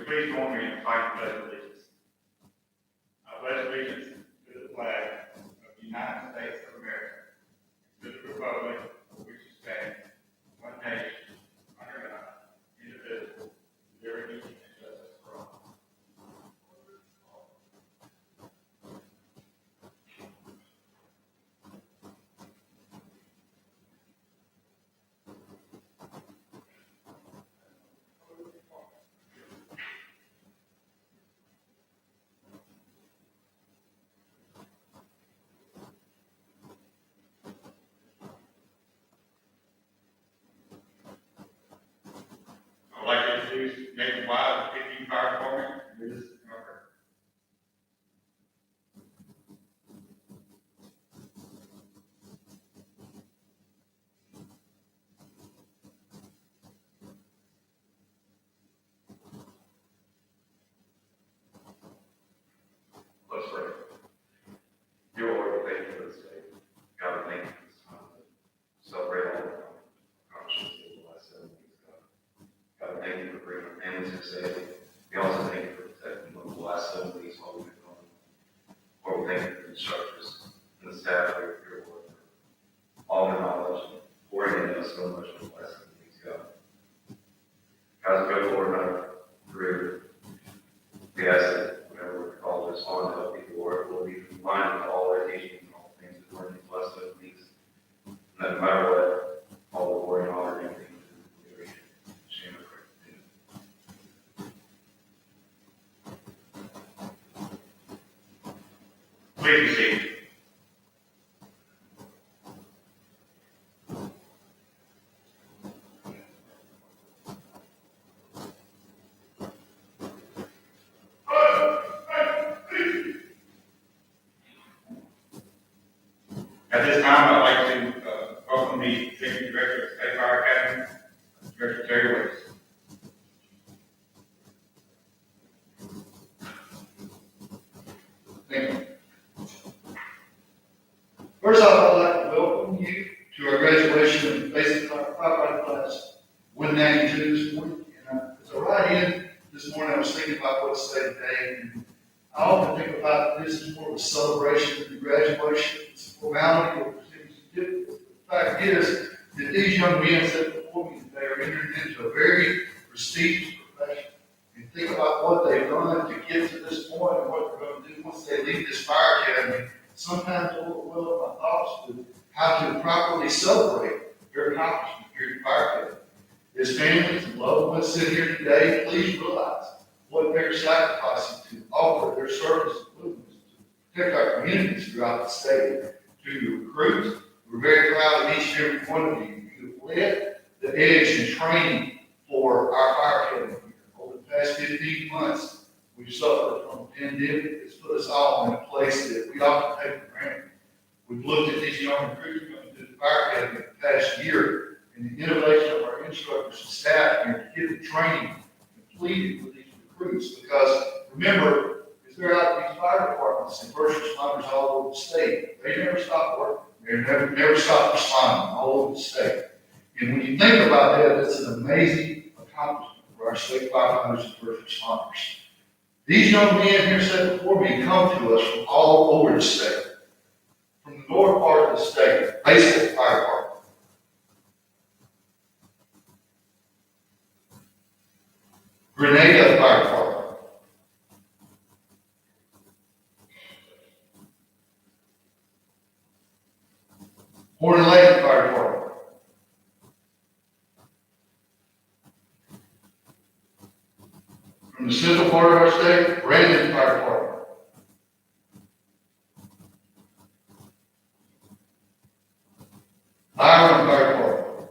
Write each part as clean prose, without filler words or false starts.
please join me in fighting pledge allegiance? I pledge allegiance to the flag of the United States of America, to the republic for which it stands, one nation, under God, indivisible, with liberty and justice for all. I would like to introduce Nathan Wild, the 15 Fire Department, and Mrs. Marker. Let's pray. Dear Lord, we thank you for this day. God, we thank you for this time to celebrate all the accomplishments of the last 7 weeks, God. God, we thank you for bringing our families here safely. We also thank you for protecting them the last 7 weeks while we've been gone. Lord, we thank you for the instructors and the staff here, Lord, for all their knowledge and pouring into us so much for the last 7 weeks, God. God, as we go forward in our career, we ask that whenever we're called to respond to help people, Lord, we'll be reminded of all our teachings and all the things we've learned these last 7 weeks. And that no matter what, all the glory and honor and everything we do, shame or credit. Please be seated. At this time, I'd like to welcome the Executive Director of State Fire Academy, Director Terry Wicks. Thank you. First off, I'd like to welcome you to our graduation of basic firefighting class 192 this morning. And as I ride in this morning, I was thinking about what's said today. And I often think about this as more of a celebration than graduation. It's a formality or certificate. The fact is that these young men said before me that they are entering into a very prestigious profession. And think about what they've done to get to this point and what they're going to do once they leave this fire academy. Sometimes I will well my thoughts to how to properly celebrate their accomplishment here at Fire Academy. As families and loved ones sit here today, please realize what they're sacrificing to offer their service and movements to protect our communities throughout the state. To your recruits, we're very proud of each and every one of you. You have led the edge in training for our Fire Academy. Over the past 15 months, we've suffered from a pandemic that's put us all in a place that we often take for granted. We've looked at these young recruits coming to the Fire Academy the past year and the innovation of our instructors and staff here to get the training completed with these recruits. Because remember, as they're out in these fire departments and first responders all over the state, they never stop working. They never stop responding all over the state. And when you think about that, it's an amazing accomplishment for our state firefighters and first responders. These young men here said before me come to us from all over the state. From the north part of the state, Baseball Fire Department. Grenada Fire Department. Horn Lake Fire Department. From the central part of our state, Brandon Fire Department. Byron Fire Department.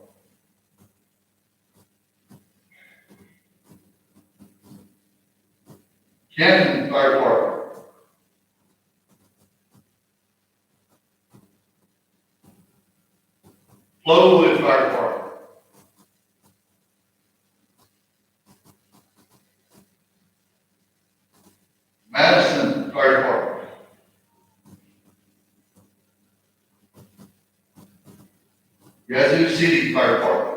Canton Fire Department. Flowood Fire Department. Madison Fire Department. Yazoo City Fire Department.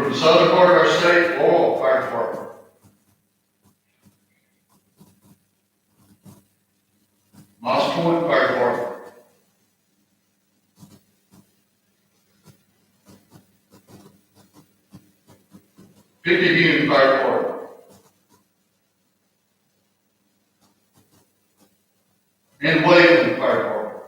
from the southern part of our state, Laurel Fire Department. Moss Point Fire Department. Picayune Fire Department. And Waveland Fire Department.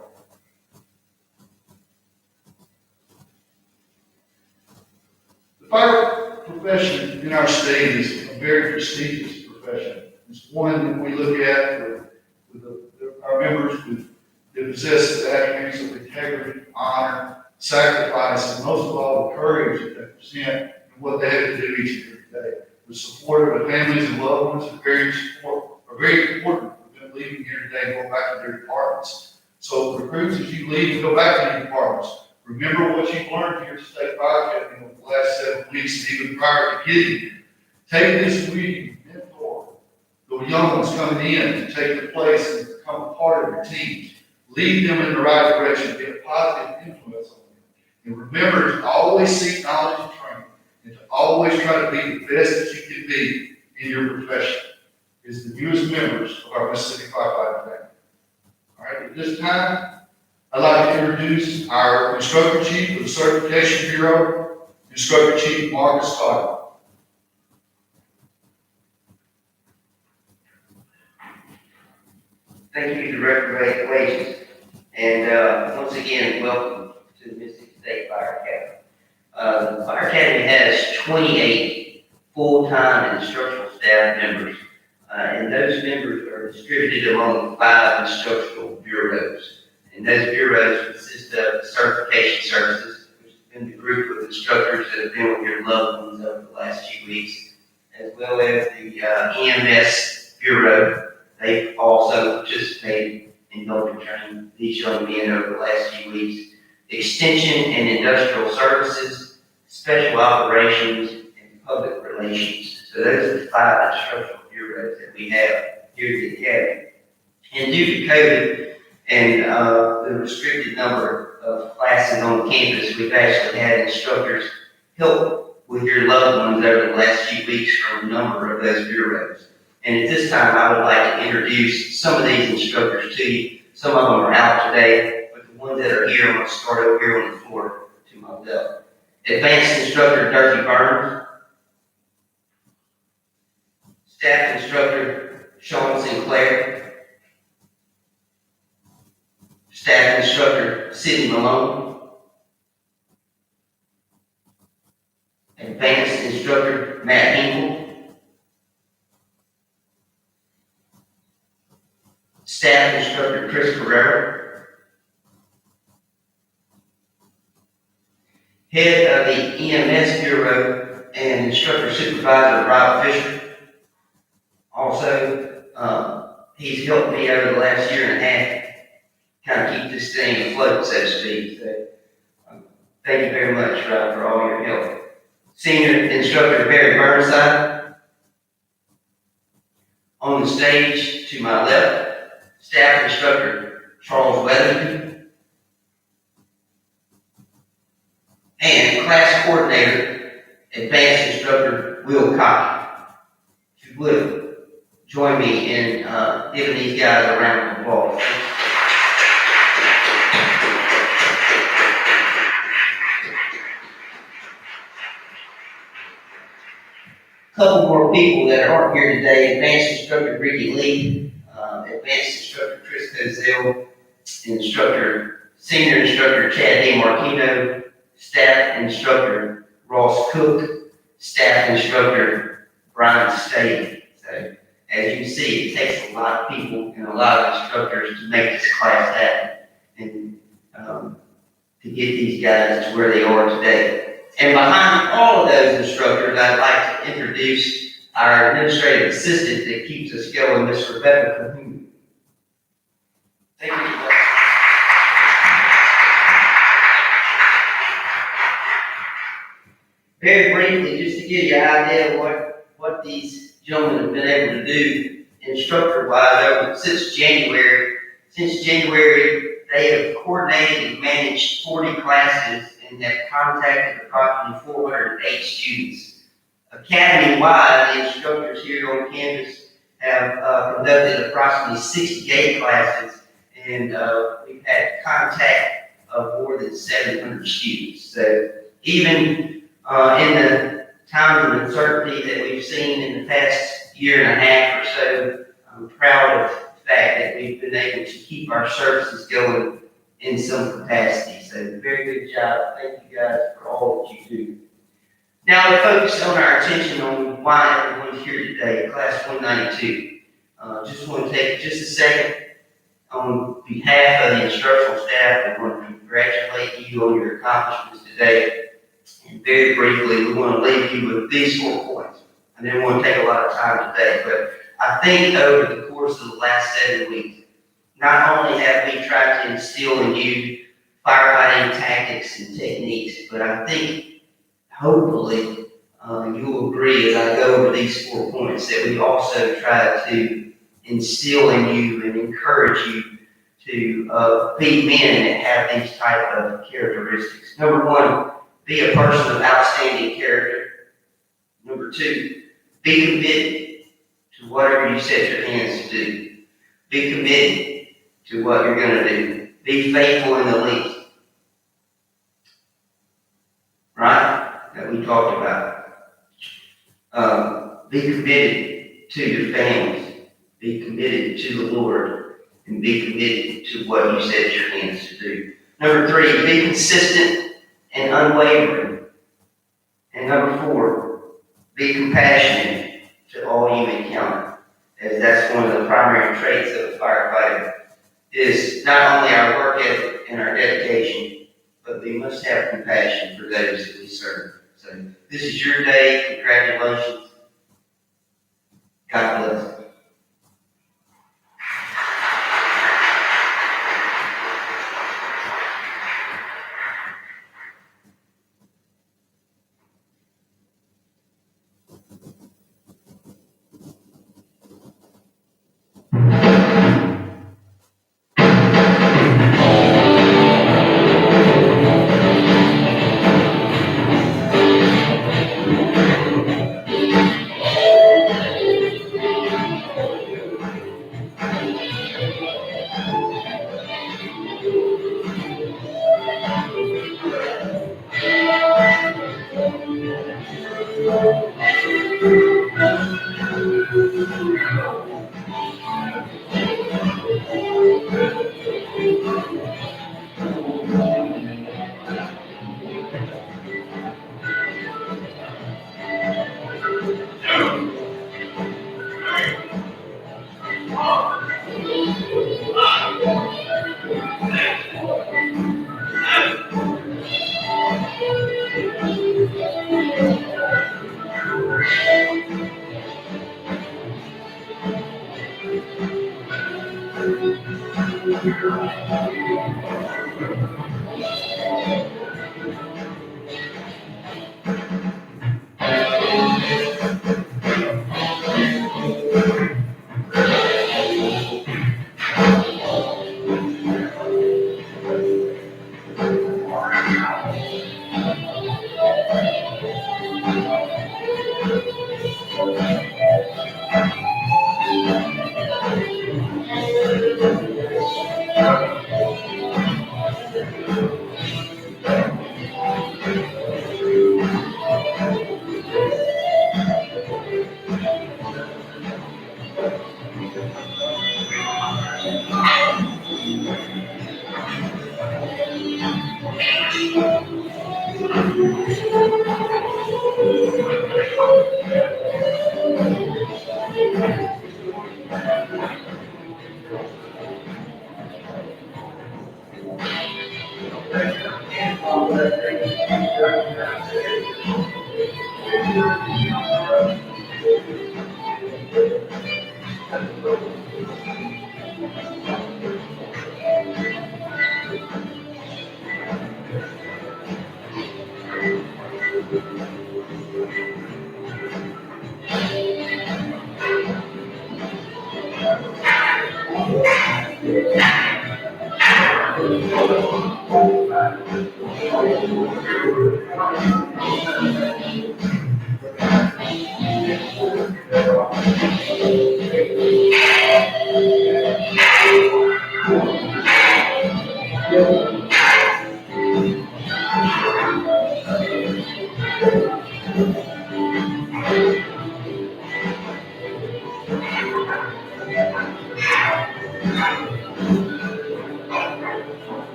The fire profession in our state is a very prestigious profession. It's one that we look at with our members that possess the attributes of integrity, honor, sacrifice, and most of all, the courage that they present and what they have to do each and every day. The support of their families and loved ones are very important for them leaving here today and going back to their departments. So recruits, as you leave and go back to your departments, remember what you've learned here at State Fire Academy over the last 7 weeks and even prior to getting here. Take this with you, mentor the young ones coming in to take their place and become a part of your teams. Lead them in the right direction, get a positive influence on them. And remember to always seek knowledge and training, and to always try to be the best that you can be in your profession as the newest members of our Mississippi Firefighting family. All right, at this time, I'd like to introduce our Instructor Chief of the Certification Bureau, Instructor Chief Marcus Scott. Thank you, Director Wages. And once again, welcome to the Mississippi State Fire Academy. The Fire Academy has 28 full-time instructional staff members, and those members are distributed among 5 instructional bureaus. And those bureaus consist of certification services, which has been the group of instructors that have been with your loved ones over the last few weeks, as well as the EMS Bureau. They've also participated in helping train these young men over the last few weeks. Extension and Industrial Services, Special Operations, and Public Relations. So those are the 5 instructional bureaus that we have here at the Academy. And due to COVID and the restricted number of classes on campus, we've actually had instructors help with your loved ones over the last few weeks from a number of those bureaus. And at this time, I would like to introduce some of these instructors to you. Some of them are out today, but the ones that are here, I'm going to start over here on the floor to my left. Advanced Instructor Dirty Burns. Staff Instructor Sean Sinclair. Staff Instructor Sidney Malone. Advanced Instructor Matt Hinkle. Staff Instructor Chris Carrera. Head of the EMS Bureau and Instructor Supervisor Rob Fisher. Also, he's helped me over the last year and a half kind of keep this thing afloat, so to speak. So, thank you very much, Rob, for all your help. Senior Instructor Barry Burnside. On the stage to my left, Staff Instructor Charles Weatherby, and Class Coordinator, Advanced Instructor Will Cocky. If you would, join me in giving these guys a round of applause. A couple more people that aren't here today: Advanced Instructor Ricky Lee, Advanced Instructor Chris Cozell, Senior Instructor Chad DeMartino, Staff Instructor Ross Cook, Staff Instructor Brian Staley. So, as you can see, it takes a lot of people and a lot of instructors to make this class happen and to get these guys to where they are today. And behind all of those instructors, I'd like to introduce our administrative assistant that keeps us going, Miss Rebecca Cahoon. Thank you. Very briefly, just to give you an idea of what these gentlemen have been able to do instructor-wise since January. Since January, they have coordinated and managed 40 classes and have contacted approximately 408 students. Academy-wide, the instructors here on campus have conducted approximately 68 classes, and we've had contact of more than 700 students. So even in the times of uncertainty that we've seen in the past year and a half or so, I'm proud of the fact that we've been able to keep our services going in some capacity. So very good job. Thank you guys for all that you do. Now to focus on our attention on why everyone's here today, Class 192. Just want to take just a second on behalf of the instructional staff. We want to congratulate you on your accomplishments today. And very briefly, we want to leave you with these 4 points. I didn't want to take a lot of time today, but I think over the course of the last 7 weeks, not only have we tried to instill in you firefighting tactics and techniques, but I think hopefully you'll agree as I go over these 4 points that we also try to instill in you and encourage you to be men that have these type of characteristics. Number 1, be a person of outstanding character. Number 2, be committed to whatever you set your hands to do. Be committed to what you're going to do. Be faithful in the least. Right? That we talked about. Be committed to your families. Be committed to the Lord. And be committed to what you set your hands to do. Number 3, be consistent and unwavering. And number 4, be compassionate to all you encounter. As that's one of the primary traits of a firefighter, is not only our work ethic and our dedication, but we must have compassion for those that we serve. So this is your day. Congratulations. God bless.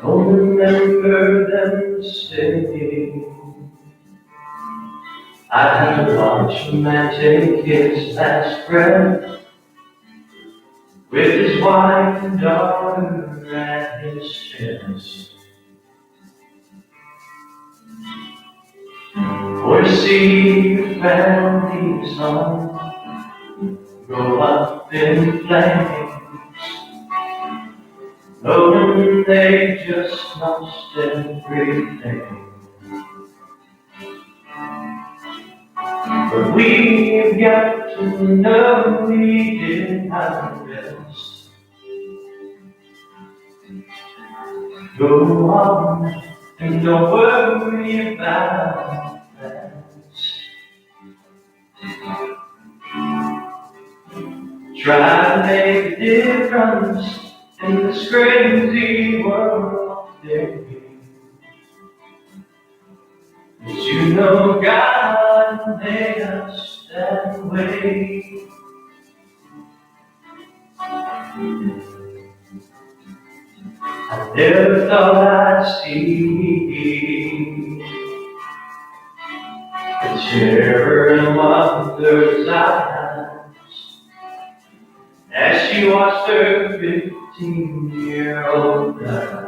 Don't remember them stay. I had to watch a man take his last breath with his wife and daughter at his chest. Or to see the family's home go up in flames. knowing they just lost everything. But we've got to know we did our best. Go on and don't worry about that. Try to make a difference in this crazy world today. 'Cause you know God made us that way. I never thought I'd see the terror in a mother's eyes as she watched her 15-year-old die.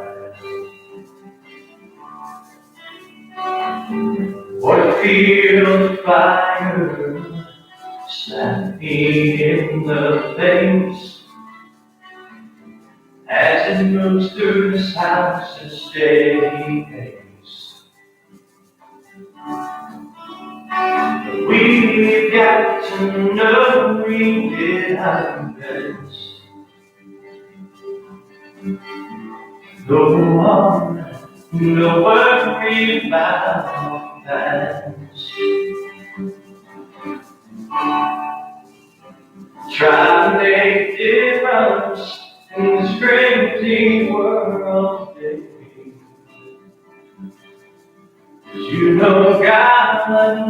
What a field of fire slapped me in the face as it moves through this house at steady pace. But we've got to know we did our best. Go on, don't worry about that. Try to make a difference in this crazy world today. 'Cause you know God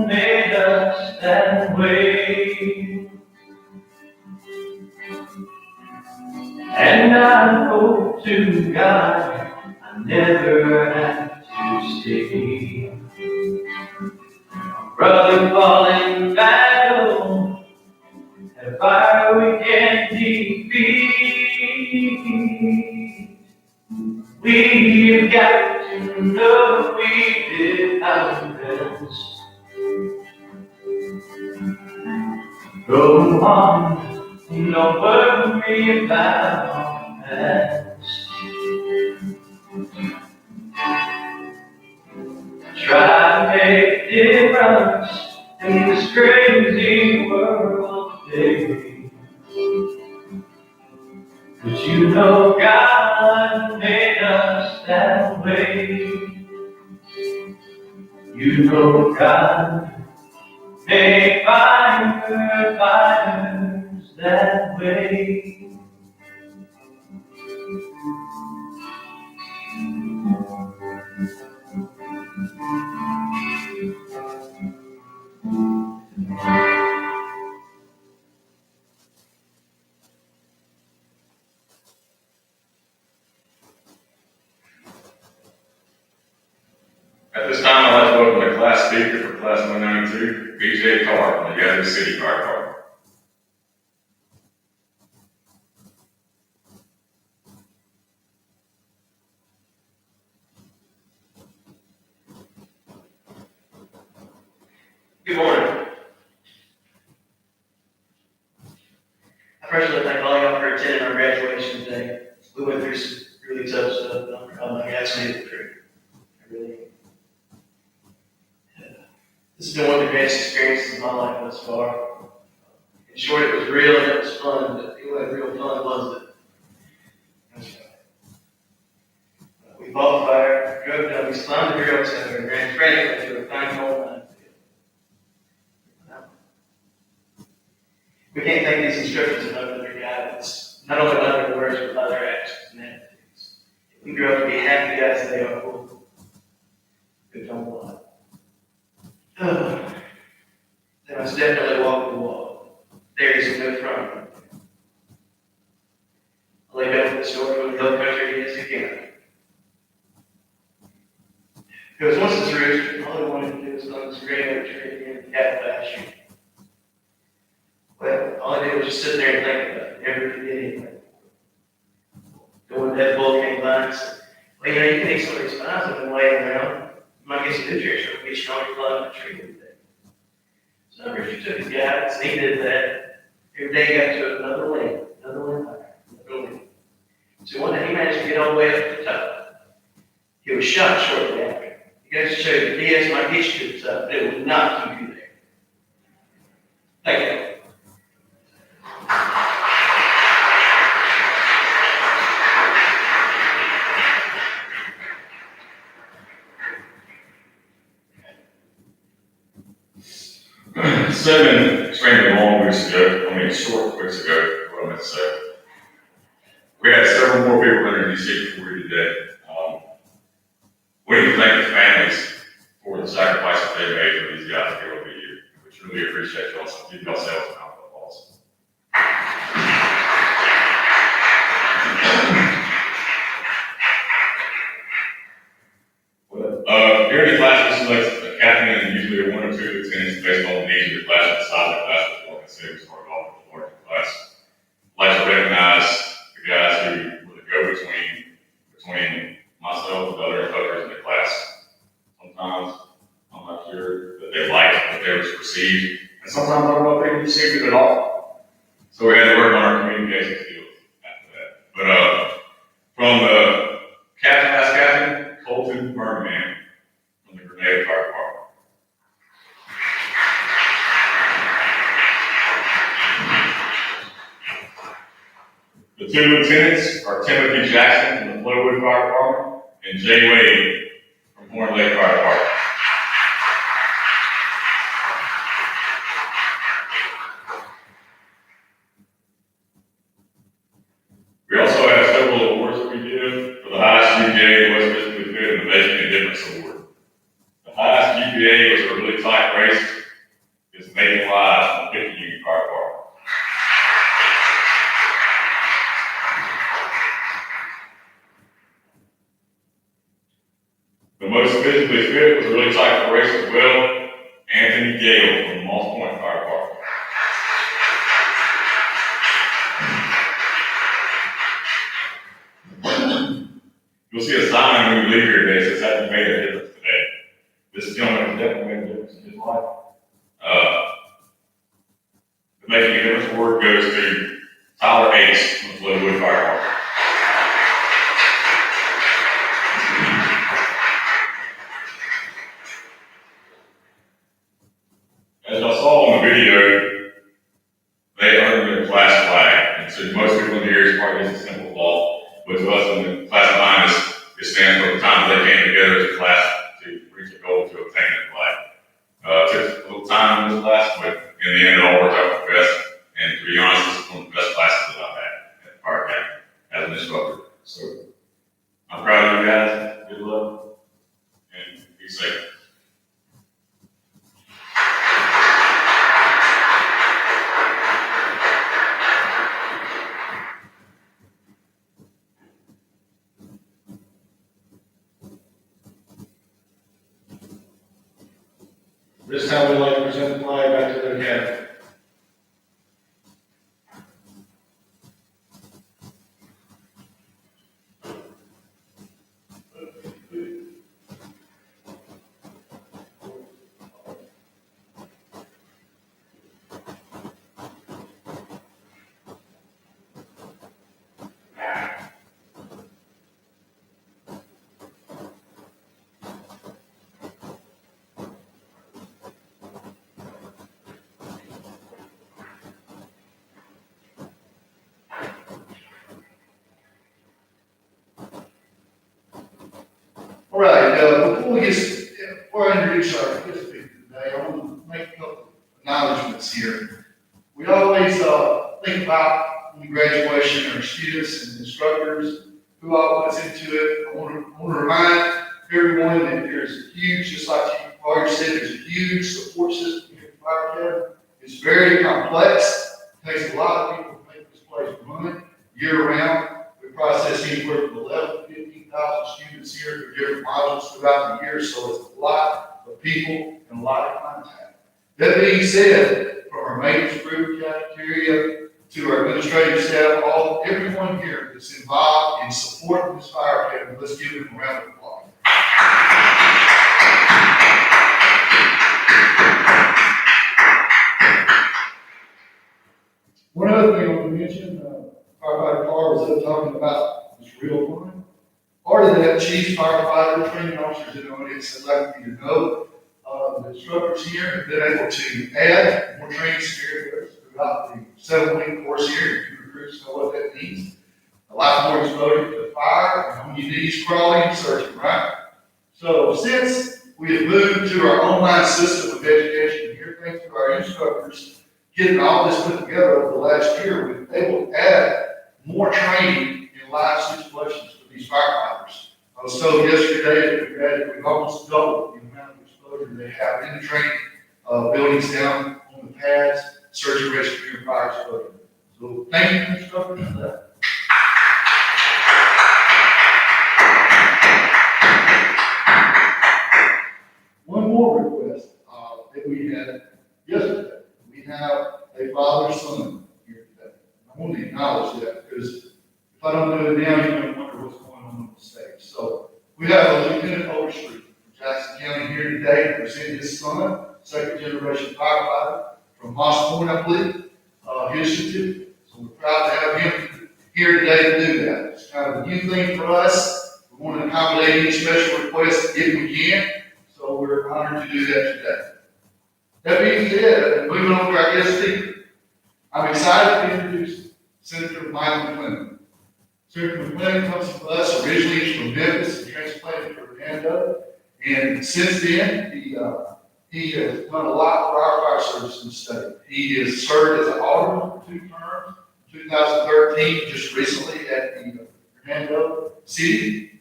made us that way. And I hope to God I never have to see a brother fall in battle, a fire we can't defeat. We've got to know we did our best. Go on, don't worry about that. Try to make a difference in this crazy world today. 'Cause you know God made us that way. You know God made firefighters that way. At this time, I'd like to welcome the class speaker for class 192, BJ Carr, from the Yazoo City Fire Department. Good morning. I personally thank all y'all for attending our graduation today. We went through some really tough stuff, but I'm proud my guys made it through. I really am. This has been one of the greatest experiences of my life thus far. In short, it was real and it was fun, but it wasn't real fun, was it? That's right. We fought the fire, drove down, we climbed the trail together, and ran frantically through a fine cold night. We can't thank these instructors enough for their guidance, not only by their words, but by their actions and attitudes. If we grow up to be happy guys, they are full. Good don't lie. They must definitely walk the walk. There is no front. I'll lay down with the story of the hill country is again. It was once this rooster, all he wanted to do was climb this great oak tree and cat fashion. Well, all I did was just sit there and think about it. Never did anything. Then when that bull came by and said, well, you know, you can eat some of these vines that have been laying around. You might get some nutrients or get stronger climbing the tree one day. So Richard took his guidance and he did that. Every day he got to another limb higher, another limb. So one day he managed to get all the way up to the top. He was shot shortly after. It goes to show you, the BS might get you to the top, but it will not keep you there. Thank you. Seven extremely long weeks ago, short weeks ago, what I meant to say. We had several more people enter these seats for you today. We need to thank the families for the sacrifices they made for these guys to be able to be here. We truly appreciate y'all, so give yourselves a round of applause. During the class, we select a captain and usually a 1 or 2 lieutenants based on the needs of the class and the size of the class before considering starting off with a larger class. I'd like to recognize the guys who were the go-between myself and the other instructors in the class. Sometimes I'm not sure that they liked what they was perceived, and sometimes I don't know if they received it at all. So we had to work on our communication skills after that. But from the captain, last captain, Colton Bergman from the Grenada Fire Department. The 2 lieutenants are Timothy Jackson from the Flowood Fire Department and Jay Wade from Horn Lake Fire Department. We also have several awards that we give for the highest GPA, what's physically fit, and the Making a Difference Award. The highest GPA was a really tight race. It's Macon Live from the 50 Union Fire Department. The most physically fit was a really tight race as well. Anthony Gale from Moss Point Fire Department. You'll see a sign when we leave here today that says, "Have you made a difference today?" This gentleman has definitely made a difference in his life. The Making a Difference Award goes to Tyler Ace from the Flowood Fire Department. As y'all saw in the video, they earned their class flag. And so most people in here is probably just a simple law. But to us in the class behind us, it stands for the time they came together as a class to reach a goal to obtain that flag. It took a little time in this class, but in the end it all worked out for the best. And to be honest, this is one of the best classes that I've had at the Fire Academy as an instructor. So I'm proud of you guys. Good luck and be safe. This time we'd like to present the flag back to the academy. All right, before I introduce our participant today, I want to make a couple acknowledgments here. We always think about when graduation, our students and instructors, who all puts into it. I want to remind everyone that there's a huge, just like you already said, there's a huge support system here at Fire Academy. It's very complex. It takes a lot of people to make this place run year round. We process anywhere from 11,000 to 15,000 students here through different modules throughout the year, so it's a lot of people and a lot of contact. That being said, from our maintenance group, cafeteria, to our administrative staff, everyone here that's involved in supporting this Fire Academy, let's give them a round of applause. One other thing I want to mention, firefighter Carl was talking about was that chief, firefighter, training officers in the audience, I'd like you to know, the instructors here have been able to add more training scenarios throughout the 7-week course here. You recruits know what that means. A lot more exposure to fire, and on your knees crawling and searching, right? So since we have moved to our online system of education here, thanks to our instructors getting all this put together over the last year, we've been able to add more training in live situations for these firefighters. I was told yesterday that we've almost doubled the amount of exposure they have in the training buildings down on the pads, search and rescue and fire exposure. So thank you, instructors, for that. One more request that we had yesterday. We have a father-son here today. I want to acknowledge that because if I don't do it now, you're going to wonder what's going on the stage. So we have a Lieutenant Overstreet from Jackson County here today to present his son, second-generation firefighter from Moss Point, I believe, his certificate. So we're proud to have him here today to do that. It's kind of a new thing for us. We want to accommodate any special requests if we can. So we're honored to do that today. That being said, moving on to our guest speaker, I'm excited to introduce Senator Michael McClendon. Senator McClendon comes to us originally from Memphis and transplanted to Orlando, and since then he has done a lot for our fire service in the state. He has served as an alderman for 2 terms, 2013, just recently at the Orlando City.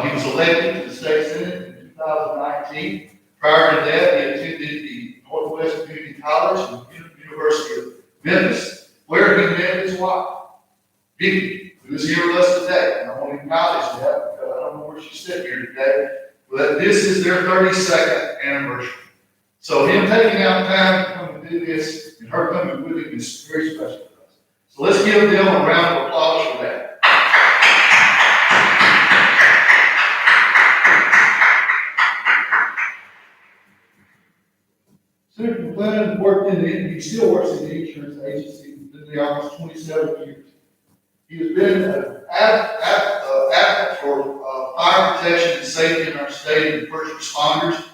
He was elected to the state senate in 2019. Prior to that, he attended the Northwest Community College and University of Memphis, where he met his wife, Vicky, who is here with us today. And I want to acknowledge that because I don't know where she's sitting here today, but this is their 32nd anniversary. So him taking out time to come and do this and her coming with him is very special to us. So let's give them a round of applause for that. Senator McClendon worked he still works in the insurance agency. He's been there almost 27 years. He has been an advocate for fire protection and safety in our state and first responders.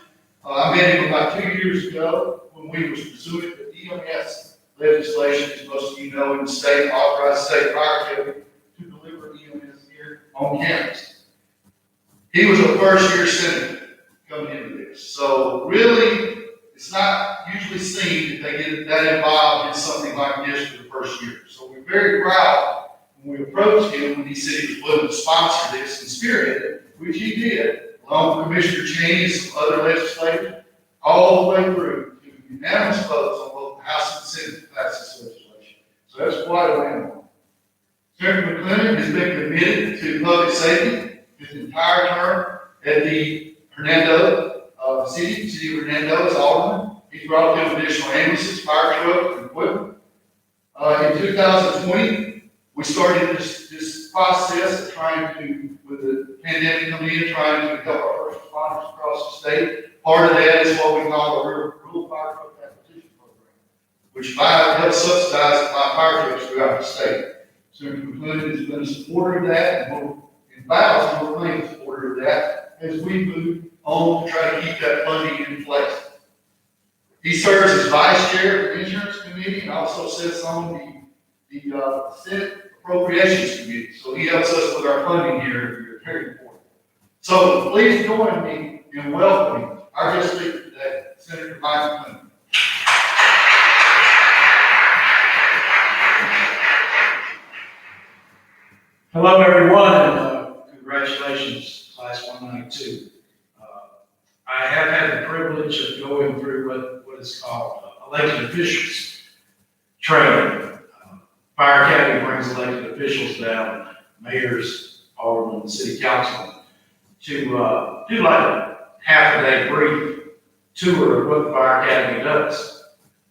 I met him about 2 years ago when we were pursuing the EMS legislation, as most of you know, in the state, authorized state fire academy to deliver EMS here on campus. He was a first-year senator coming into this. So really, it's not usually seen that they get that involved in something like this for the first year. So we're very proud when we approached him when he said he was willing to sponsor this and spearhead it, which he did, along with Commissioner Cheney and some other legislators, all the way through to unanimous votes on both the House and Senate to pass this legislation. So that's quite a landmark. Senator McClendon has been committed to public safety his entire term at the Hernando City of Hernando as alderman. He brought in additional ambulances, fire trucks, and equipment. In 2020, we started this process of trying to, with the pandemic coming in, trying to help our first responders across the state. Part of that is what we call the Rural Fire Truck Acquisition Program, which helps subsidize fire trucks throughout the state. Senator McClendon has been a supporter of that, and we're playing supporter of that as we move on to try to keep that funding in place. He serves as vice chair of the insurance committee and also sits on the Senate Appropriations Committee. So he helps us with our funding here. Very important. So please join me in welcoming our guest speaker today, Senator Michael McClendon. Hello, everyone, and congratulations, Class 192. I have had the privilege of going through what is called elected officials training. Fire Academy brings elected officials down, mayors, aldermen, city councilmen, to do like a half-a-day brief tour of what the Fire Academy does.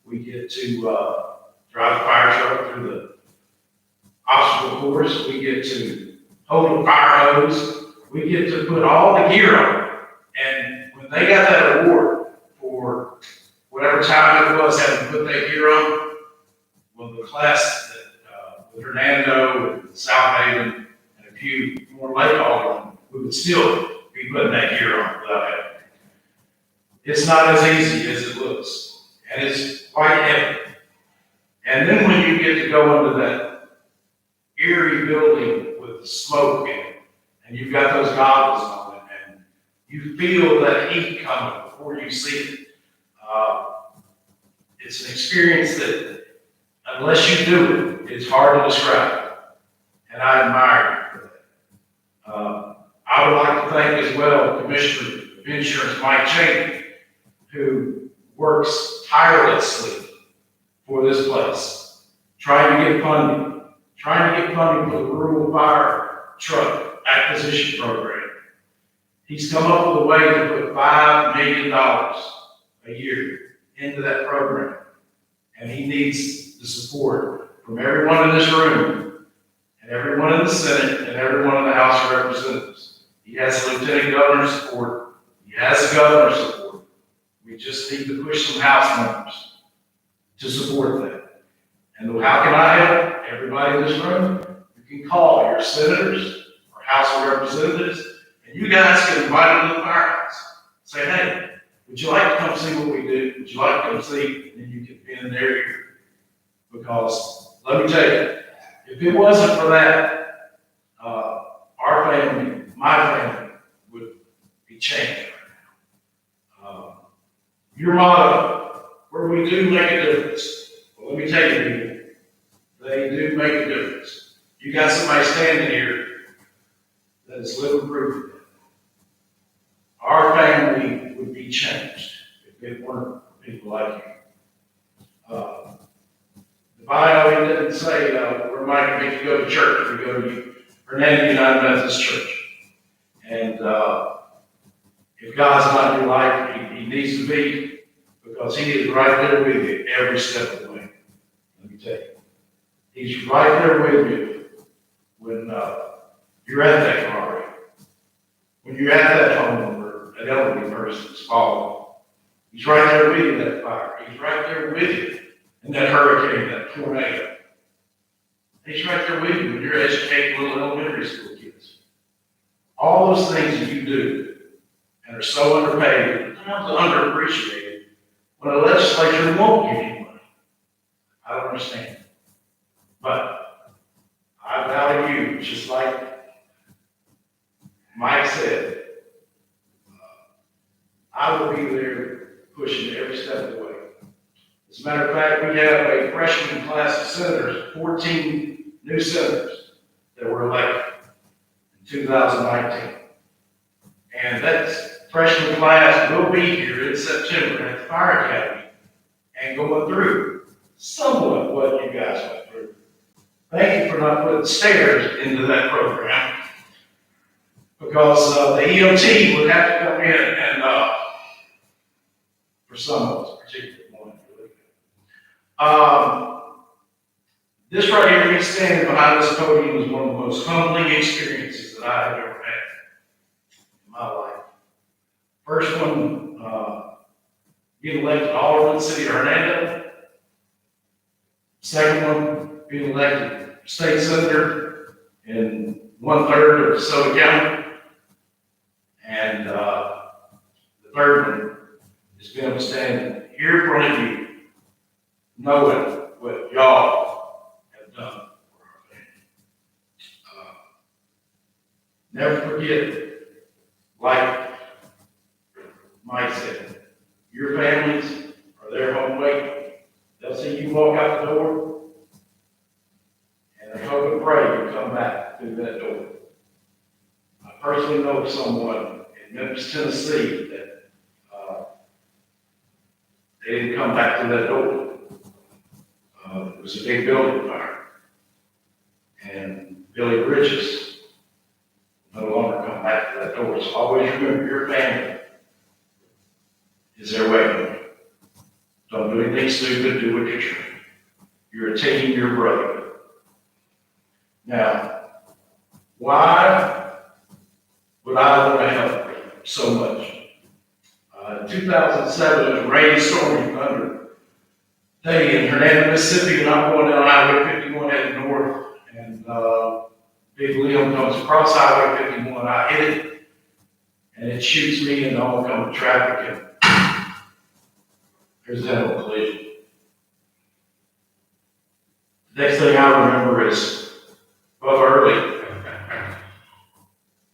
We get to drive the fire truck through the obstacle course. We get to hold a fire hose. We get to put all the gear on. And when they got that award for whatever time it was having to put that gear on, well, the class that with Hernando and South Haven and a few more late aldermen, we would still be putting that gear on without help. It's not as easy as it looks, and it's quite heavy. And then when you get to go into that eerie building with the smoke in it, and you've got those goggles on, and you feel that heat coming before you see it, it's an experience that, unless you do it, it's hard to describe. And I admire you for that. I would like to thank as well Commissioner of Insurance Mike Cheney, who works tirelessly for this place, trying to get funding for the rural fire truck acquisition program. He's come up with a way to put $5 million a year into that program. And he needs the support from everyone in this room, and everyone in the Senate, and everyone in the House of Representatives. He has the Lieutenant Governor's support. He has the Governor's support. We just need to push some House members to support that. And how can I help everybody in this room? You can call your senators or House of Representatives, and you guys can invite them to the firehouse. Say, hey, would you like to come see what we do? Would you like to come see? And then you can be in their ear. Because let me tell you, if it wasn't for that, our family, my family, would be changed right now. Your motto, where we do make a difference. Well, let me tell you, people, they do make a difference. You got somebody standing here that is living proof of that. Our family would be changed if it weren't for people like you. The bio, it didn't say, we're Mike, if you go to church, we go to Hernando United Methodist Church. And if God's not in your life, he needs to be, because he is right there with you every step of the way. Let me tell you. He's right there with you when you're at that car wreck, when you're at that home where an elderly person is falling. He's right there with you in that fire. He's right there with you in that hurricane, that tornado. He's right there with you when you're educating little elementary school kids. All those things that you do and are so underpaid, sometimes underappreciated, when a legislature won't give you money. I don't understand. But I value you, just like Mike said. I will be there pushing every step of the way. As a matter of fact, we have a freshman class of senators, 14 new senators that were elected in 2019. And that freshman class will be here in September at the Fire Academy and going through somewhat what you guys went through. Thank you for not putting stairs into that program, because the EOT would have to come in and, for some of us, particularly one, this right here, me standing behind this podium, is one of the most humbling experiences that I have ever had in my life. First one, being elected Alderman, City of Hernando. Second one, being elected State Senator in 1/3 of DeSoto County. And the third one is being able to stand here in front of you, knowing what y'all have done for our family. Never forget, like Mike said, your families are there home waiting. They'll see you walk out the door, and they hope and pray you come back through that door. I personally know someone in Memphis, Tennessee, that they didn't come back through that door. It was a big building fire. And Billy Bridges no longer come back to that door. So always remember, your family is there waiting. Don't do anything stupid, do what you're trained. You're a team, you're a brother. Now, why would I want to help so much? In 2007, it was a rainy, stormy, thunder day in Hernando, Mississippi, and I'm going down Highway 51 heading north, and big limb comes across Highway 51, I hit it, and it shoots me into oncoming traffic, and there's that old collision. The next thing I remember is Bubba Early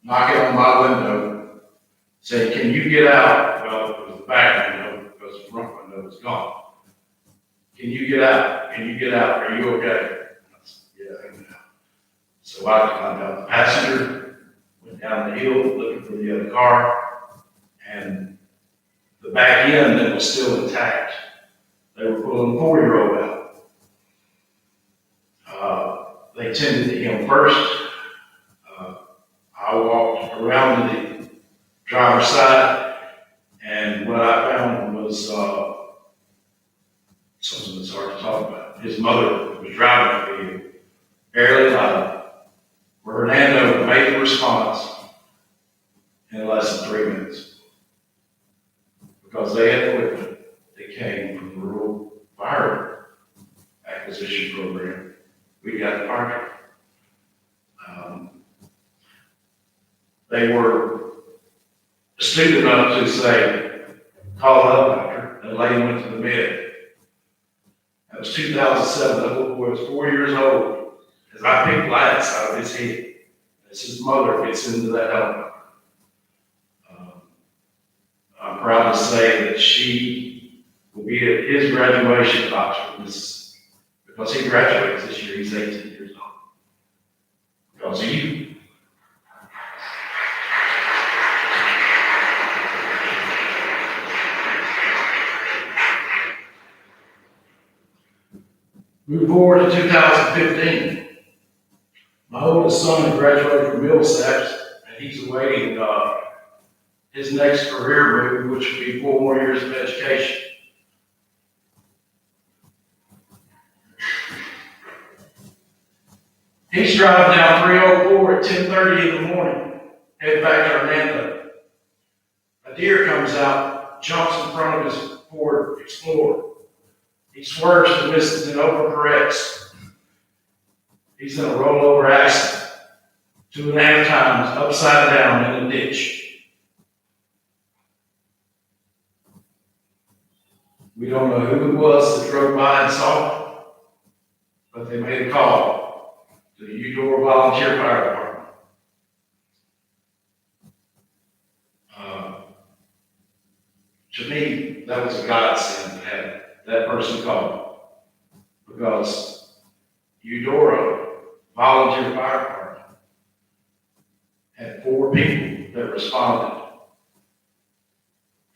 knocking on my window, saying, "Can you get out?" Well, it was the back window because the front window was gone. "Can you get out? Can you get out? Are you okay?" I said, "Yeah, I can get out." So I climbed out the passenger, went down the hill looking for the other car, and the back end that was still intact, they were pulling a 4-year-old out. They tended to him first. I walked around to the driver's side, and what I found was something that's hard to talk about. His mother was driving the vehicle, barely alive, where Hernando made the response in less than 3 minutes. Because they had equipment that came from the Rural Fire Acquisition Program. We got the fire truck. They were astute enough to say, "Call the helicopter," and the lady went to the med. That was 2007. That little boy was 4 years old. As I picked glass out of his head, as his mother gets into that helicopter. I'm proud to say that she will be at his graduation at Oxford, because he graduates this year. He's 18 years old. Because of you. Move forward to 2015. My oldest son had graduated from Millsaps, and he's awaiting his next career move, which would be 4 more years of education. He's driving down 304 at 10:30 in the morning, heading back to Hernando. A deer comes out, jumps in front of his Ford Explorer. He swerves to miss and overcorrects. He's in a rollover accident, 2.5 times upside down in a ditch. We don't know who it was that drove by and saw it, but they made a call to the Eudora Volunteer Fire Department. To me, that was a godsend to have that person called, because Eudora Volunteer Fire Department had 4 people that responded.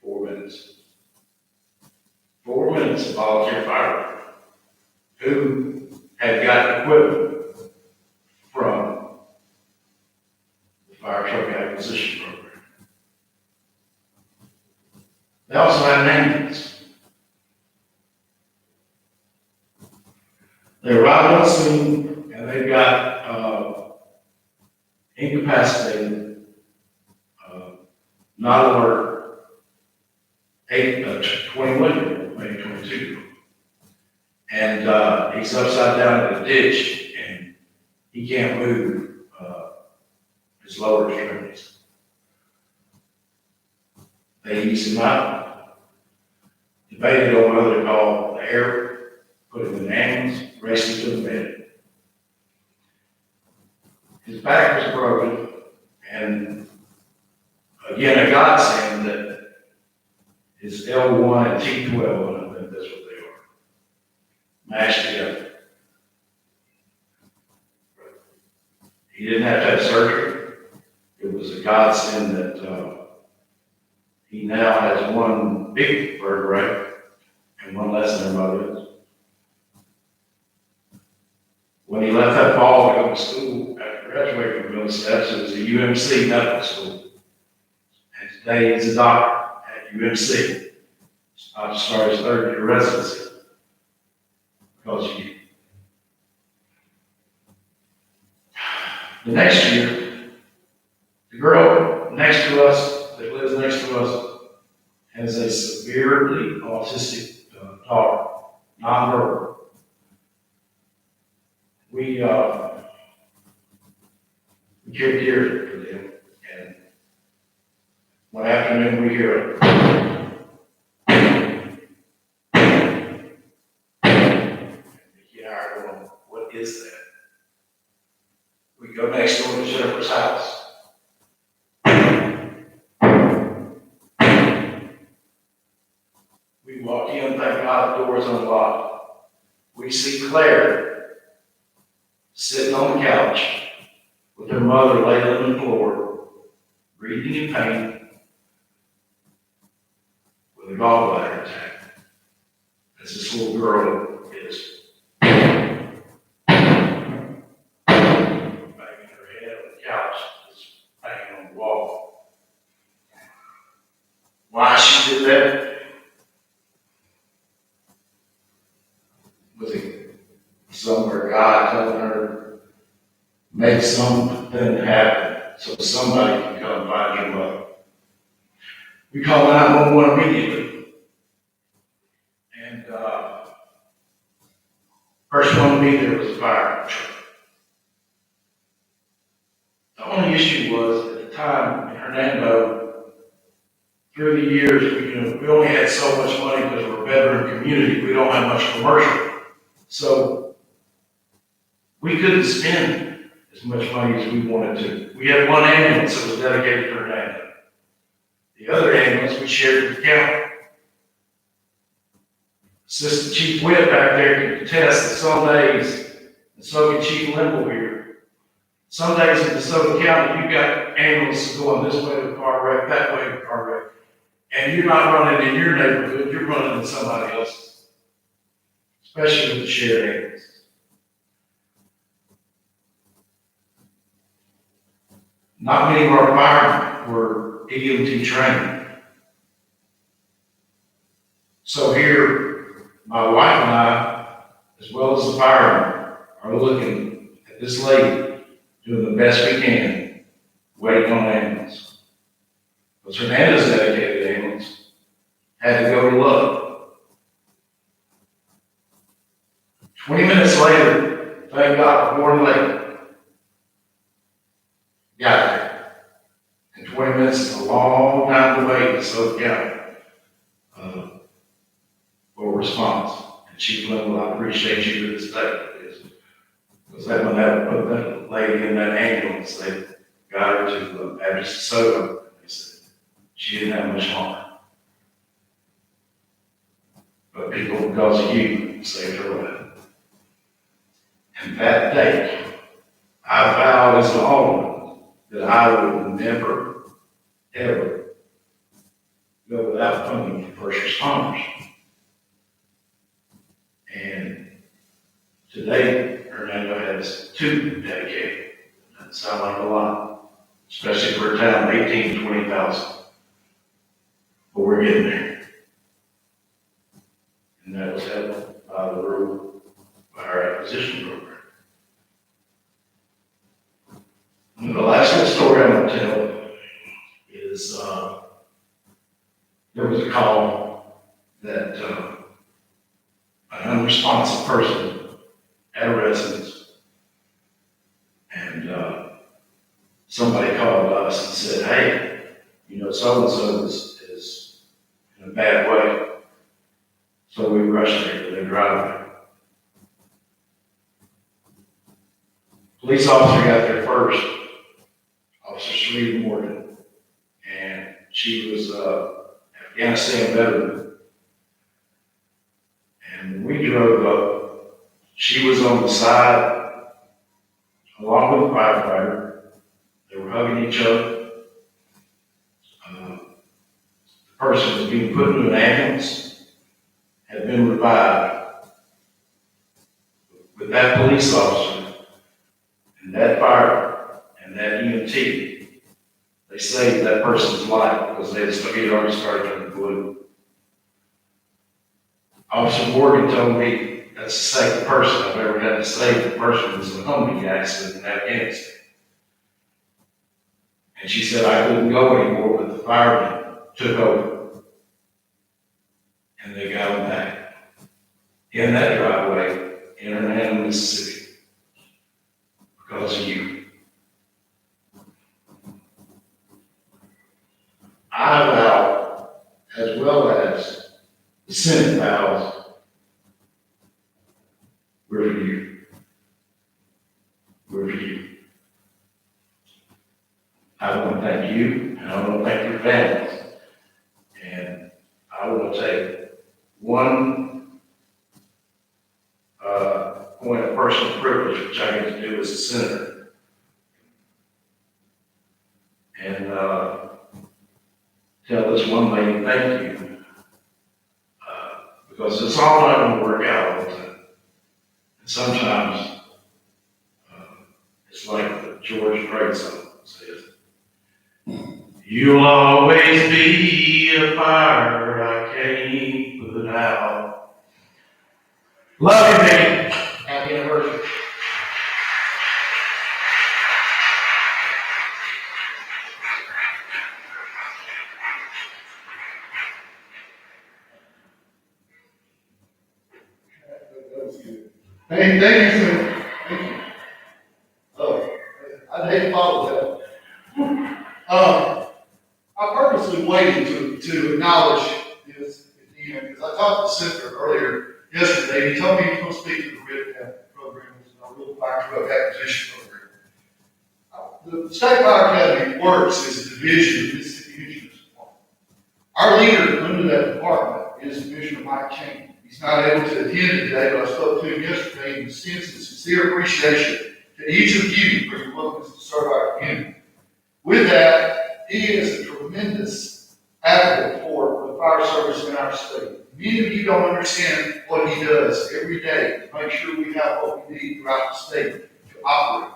4 minutes. 4 minutes of volunteer fire who had gotten equipment from the fire truck acquisition program. They also had an ambulance. They arrived on scene, and they've got incapacitated, not alert, 21-year-old, maybe 22-year-old. And he's upside down in a ditch, and he can't move his lower extremities. They eased him out, debated on whether to call the air, put him in an ambulance, raced him to the med. His back was broken, and again, a godsend that his L1 and T12, I think that's what they are, mashed together. He didn't have to have surgery. It was a godsend that he now has 1 big vertebrae and 1 less than her mother is. When he left that fall to go to school after graduating from Millsaps, it was a UMC medical school. And today he's a doctor at UMC. I just started his 3rd-year residency because of you. The next year, the girl next to us, that lives next to us, has a severely autistic daughter, nonverbal. We care dearly for them. And one afternoon we hear what is that? We go next door to Jennifer's house. We walk in, thank God the door is unlocked. We see Claire sitting on the couch with her mother laid on the floor, breathing in pain, with a gallbladder attack, as this little girl is banging her head on the couch, just banging on the wall. Why she did that? Was it somewhere God telling her, make something happen so somebody can come find your mother? We call 911 immediately. And first one to be there was a fire truck. The only issue was at the time in Hernando, through the years, we only had so much money because we're a veteran community. We don't have much commercial. So we couldn't spend as much money as we wanted to. We had one ambulance that was dedicated to Hernando. The other ambulance we shared with the county. Assistant Chief Witt back there can attest that some days, and so can Chief Limble here, some days in DeSoto County, you've got ambulances going this way to the car wreck, that way to the car wreck, and you're not running in your neighborhood, you're running in somebody else's, especially with the shared ambulance. Not many of our firemen were EMT trained. So here, my wife and I, as well as the firemen, are looking at this lady doing the best we can, waiting on an ambulance. Because Hernando's dedicated ambulance had to go to Love. 20 minutes later, thank God for born late, got there. And 20 minutes is a long time to wait in Southern County for a response. And Chief Limble, I appreciate you to this day. Because they wouldn't have put that lady in that ambulance. They got her to Baptist DeSoto. And they said she didn't have much longer. But people, because of you, saved her life. And that day, I vowed as an alderman that I would never, ever go without funding for first responders. And today, Hernando has 2 dedicated. Doesn't sound like a lot, especially for a town of 18,000 to 20,000. But we're getting there. And that was helped by the rule, by our acquisition program. And the last little story I'm going to tell is there was a call that an unresponsive person at a residence, and somebody called us and said, hey, so-and-so is in a bad way. So we rushed there to their driveway. Police officer got there first, Officer Sheree Morgan, and she was Afghanistan veteran. And when we drove up, she was on the side, along with the firefighter. They were hugging each other. The person was being put into an ambulance, had been revived. With that police officer and that fire and that EMT, they saved that person's life because he had already started turning blue. Officer Morgan told me that's the second person I've ever had to save. The person was in a Humvee accident in Afghanistan. And she said I couldn't go anymore, but the firemen took over. And they got him back in that driveway in Hernando, Mississippi, because of you. as well as the Senate vows, we're for you. We're for you. I want to thank you, and I want to thank your families. And I want to take one point of personal privilege, which I get to do as a senator. And tell this one lady thank you. Because it's all not going to work out all the time. And sometimes it's like the George Strait song says, you'll always be a fire I can't put out. Love you, baby. Happy anniversary. That was good. Hey, thank you, sir. Thank you. Oh, I'd hate to follow that. I purposely waited to acknowledge this at the end, because I talked to the senator earlier yesterday. He told me he was going to speak to the RIP program, our Rural Fire Truck Acquisition Program. The State Fire Academy works as a division of Mississippi Insurance Department. Our leader under that department is Commissioner Mike Cheney. He's not able to attend today, but I spoke to him yesterday and extends a sincere appreciation to each of you for your willingness to serve our community. With that, he is a tremendous advocate for the fire service in our state. Many of you don't understand what he does every day to make sure we have what we need throughout the state to operate.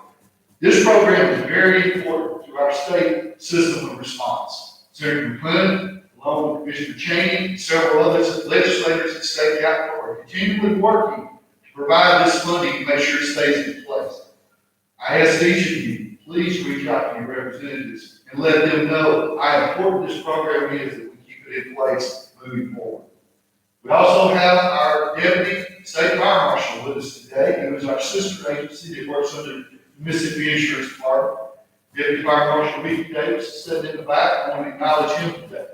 This program is very important to our state system of response. Senator McClellan, along with Commissioner Cheney, and several other legislators at state capitol are continually working to provide this funding to make sure it stays in place. I ask each of you, please reach out to your representatives and let them know how important this program is, that we keep it in place moving forward. We also have our Deputy State Fire Marshal with us today, who is our sister agency that works under the Mississippi Insurance Department. Deputy Fire Marshal Ricky Davis is sitting in the back. I want to acknowledge him today.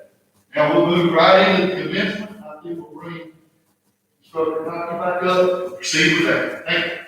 Now we'll move right into the commencement. I think we'll bring Instructor Knocker back up and proceed with that. Thank you.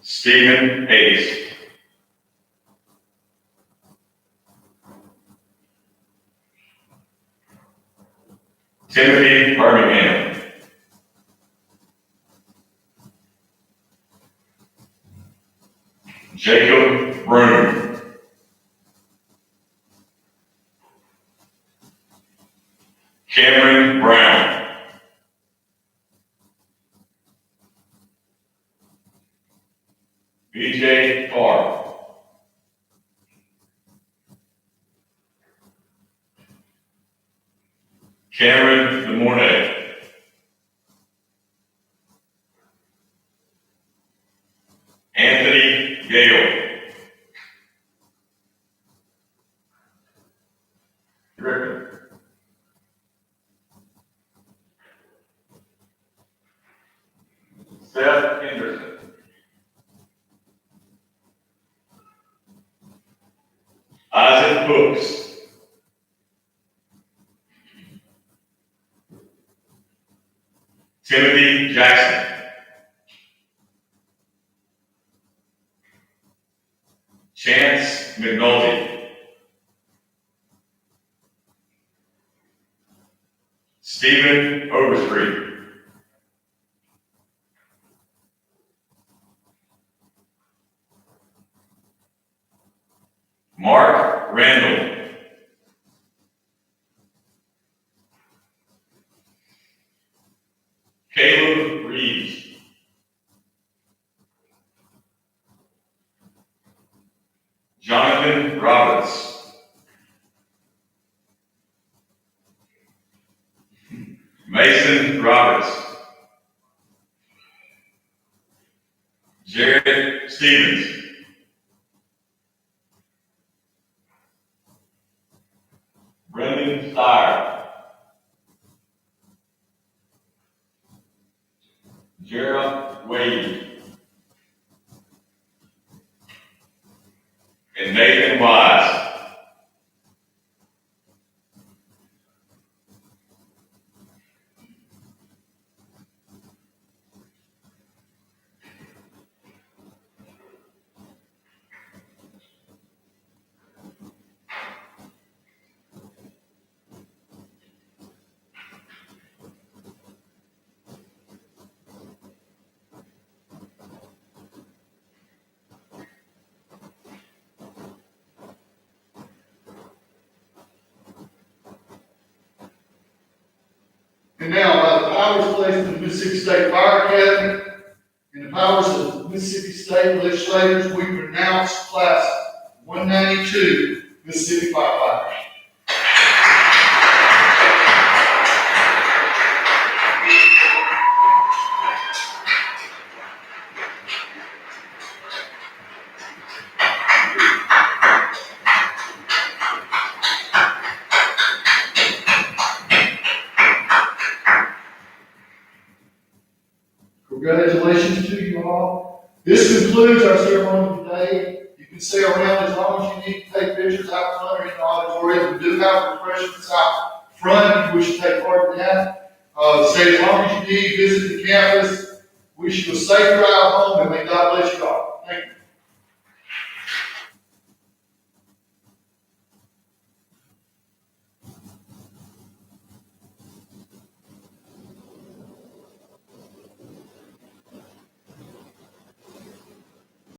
Stephen Hayes. Timothy Birmingham. Jacob Broom. Cameron Brown. BJ Farr. Cameron DeMornay. Anthony Gale. Hooks. Timothy Jackson. Chance McNulty. Stephen Overstreet. Mark Randall. Caleb Reeves. Jonathan Roberts. Mason Roberts. Jared Stevens. Brendan Steyer. Gerald Wade. And Nathan Wise. And now, by the powers placed in the Mississippi State Fire Academy and the powers of the Mississippi State legislators, we pronounce class 192 Mississippi firefighters. Congratulations to you all. This concludes our ceremony today. You can stay around as long as you need to take pictures out front or in the auditorium. We do have refreshments out front if you wish to take part in that. Stay as long as you need. Visit the campus. Wish you a safe drive home, and may God bless you all. Thank you.